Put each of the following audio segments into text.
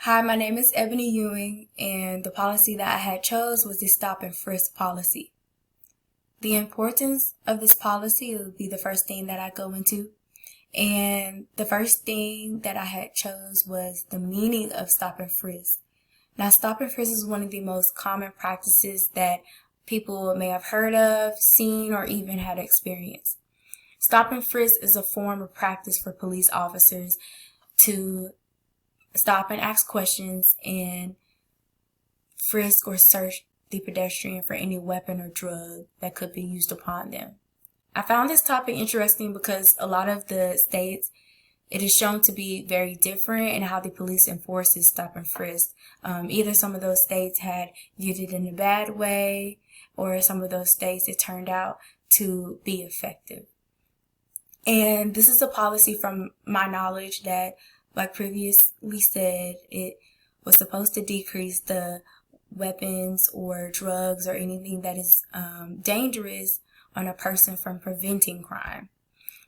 Hi, my name is Ebony Ewing, and the policy that I had chose was the stop and frisk policy. The importance of this policy will be the first thing that I go into. And the first thing that I had chose was the meaning of stop and frisk. Now, stop and frisk is one of the most common practices that people may have heard of, seen, or even had experienced. Stop and frisk is a form of practice for police officers to stop and ask questions and frisk or search the pedestrian for any weapon or drug that could be used upon them. I found this topic interesting because a lot of the states, it is shown to be very different in how the police enforces stop and frisk. Either some of those states had viewed it in a bad way, or some of those states it turned out to be effective. And this is a policy, from my knowledge, that, like previously said, it was supposed to decrease the weapons or drugs or anything that is dangerous on a person from preventing crime.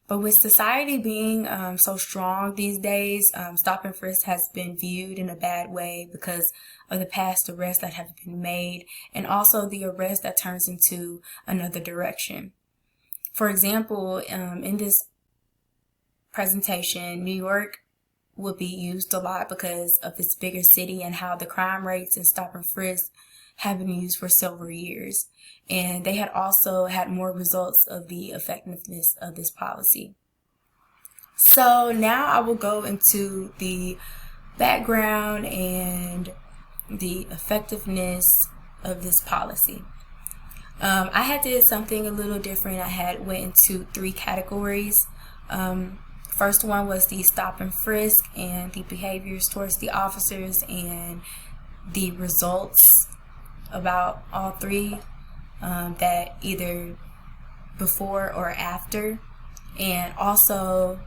But with society being so strong these days, stop and frisk has been viewed in a bad way because of the past arrests that have been made, and also the arrest that turns into another direction. For example, in this presentation, New York will be used a lot because of its bigger city and how the crime rates and stop and frisk have been used for several years. And they had also had more results of the effectiveness of this policy. So now I will go into the background and the effectiveness of this policy. I had did something a little different. I had went into 3 categories. First one was the stop and frisk and the behaviors towards the officers and the results about all 3, that either before or after. And also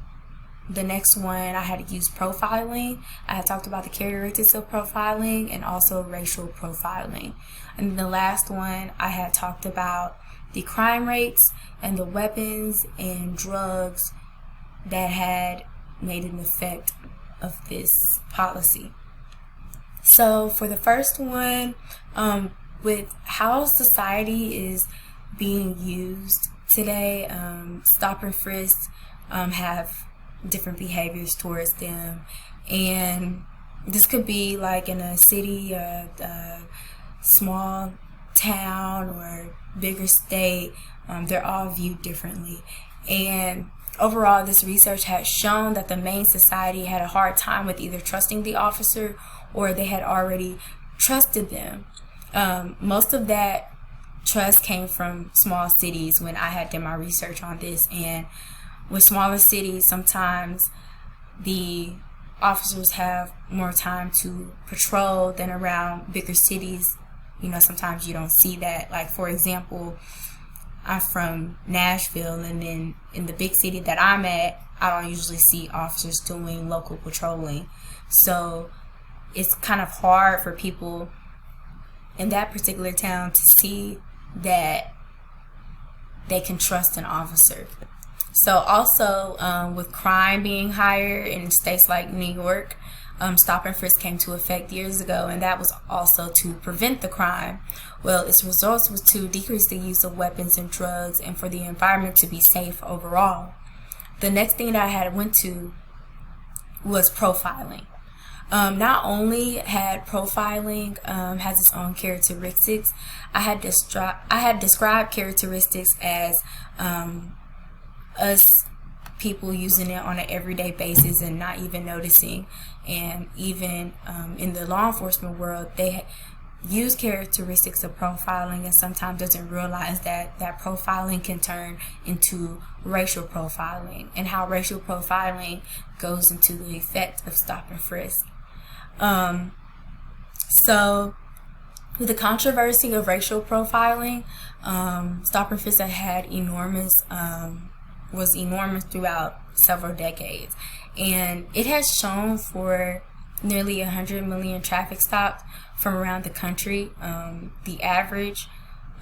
the next one, I had to use profiling. I had talked about the characteristics of profiling and also racial profiling. And the last one, I had talked about the crime rates and the weapons and drugs that had made an effect of this policy. So for the first one, with how society is being used today, stop and frisk have different behaviors towards them. And this could be like in a city, a small town, or bigger state. They're all viewed differently. And overall, this research has shown that the main society had a hard time with either trusting the officer or they had already trusted them. Most of that trust came from small cities when I had done my research on this. And with smaller cities, sometimes the officers have more time to patrol than around bigger cities. You know, sometimes you don't see that. Like, for example, I'm from Nashville, and then in the big city that I'm at, I don't usually see officers doing local patrolling. So it's kind of hard for people in that particular town to see that they can trust an officer. So also, with crime being higher in states like New York, stop and frisk came to effect years ago, and that was also to prevent the crime. Well, its results was to decrease the use of weapons and drugs and for the environment to be safe overall. The next thing that I had went to was profiling. Not only had profiling has its own characteristics, I had described characteristics as us people using it on an everyday basis and not even noticing. And even in the law enforcement world, they use characteristics of profiling and sometimes doesn't realize that profiling can turn into racial profiling, and how racial profiling goes into the effect of stop and frisk. So with the controversy of racial profiling, stop and frisk had was enormous throughout several decades. And it has shown for nearly 100 million traffic stops from around the country. The average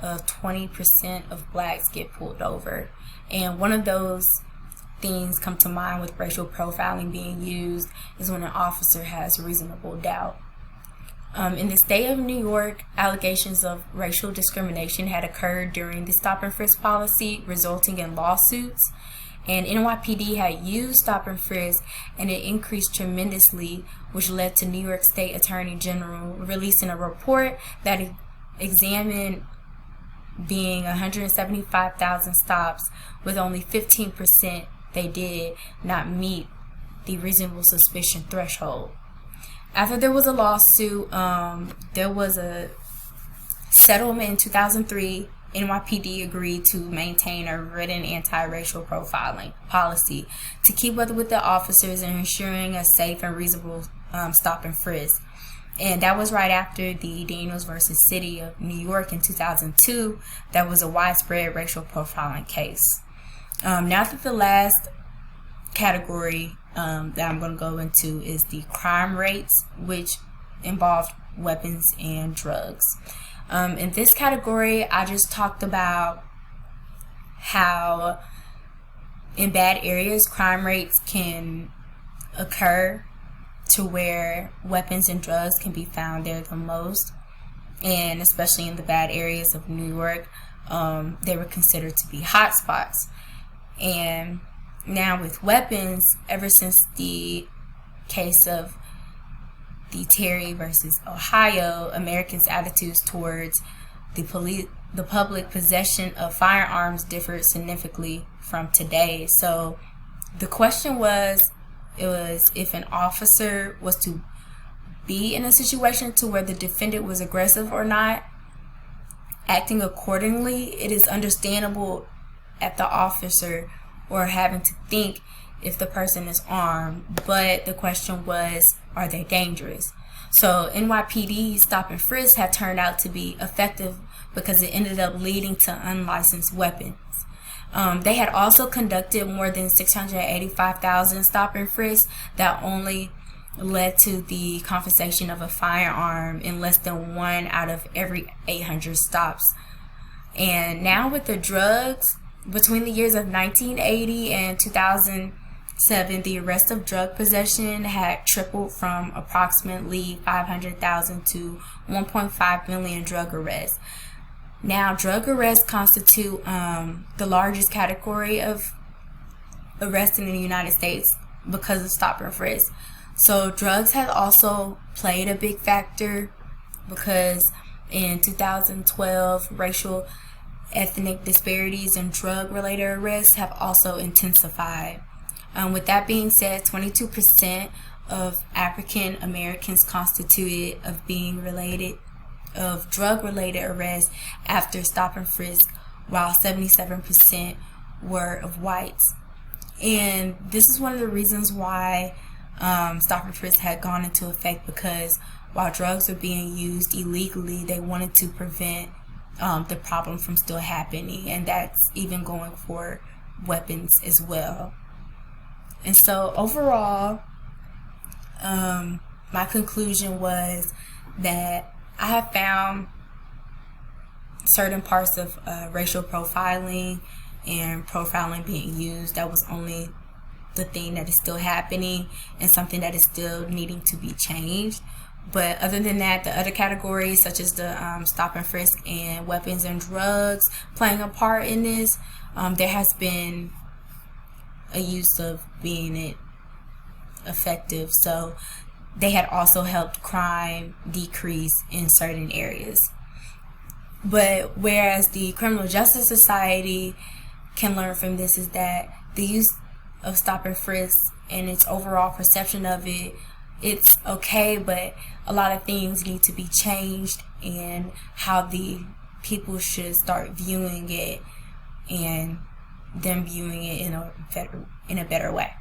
of 20% of blacks get pulled over. And one of those things come to mind with racial profiling being used is when an officer has reasonable doubt. In the state of New York, allegations of racial discrimination had occurred during the stop and frisk policy, resulting in lawsuits. And NYPD had used stop and frisk, and it increased tremendously, which led to New York State Attorney General releasing a report that examined being 175,000 stops, with only 15% they did not meet the reasonable suspicion threshold. After there was a lawsuit, there was a settlement in 2003. NYPD agreed to maintain a written anti-racial profiling policy to keep up with the officers and ensuring a safe and reasonable stop and frisk. And that was right after the Daniels versus City of New York in 2002. That was a widespread racial profiling case. Now that the last category that I'm going to go into is the crime rates, which involved weapons and drugs. In this category, I just talked about how in bad areas crime rates can occur to where weapons and drugs can be found there the most, and especially in the bad areas of New York, they were considered to be hot spots. And now with weapons, ever since the case of the Terry versus Ohio, Americans' attitudes towards the public possession of firearms differed significantly from today. So the question was if an officer was to be in a situation to where the defendant was aggressive or not, acting accordingly, it is understandable at the officer or having to think if the person is armed. But the question was, are they dangerous? So NYPD stop and frisk had turned out to be effective because it ended up leading to unlicensed weapons. They had also conducted more than 685,000 stop and frisk that only led to the confiscation of a firearm in less than 1 out of every 800 stops. And now with the drugs, between the years of 1980 and 2007, the arrest of drug possession had tripled from approximately 500,000 to 1.5 million drug arrests. Now, drug arrests constitute the largest category of arrests in the United States because of stop and frisk. So drugs have also played a big factor because in 2012, racial ethnic disparities in drug-related arrests have also intensified. With that being said, 22% of African Americans constituted of drug-related arrests after stop and frisk, while 77% were of whites. And this is one of the reasons why stop and frisk had gone into effect, because while drugs were being used illegally, they wanted to prevent the problem from still happening, and that's even going for weapons as well. And so overall, my conclusion was that I have found certain parts of racial profiling and profiling being used that was only the thing that is still happening and something that is still needing to be changed. But other than that, the other categories such as the stop and frisk and weapons and drugs playing a part in this, there has been a use of being effective. So they had also helped crime decrease in certain areas. But whereas the Criminal Justice Society can learn from this is that the use of stop and frisk and its overall perception of it, it's okay, but a lot of things need to be changed, and how the people should start viewing it and them viewing it in a better way.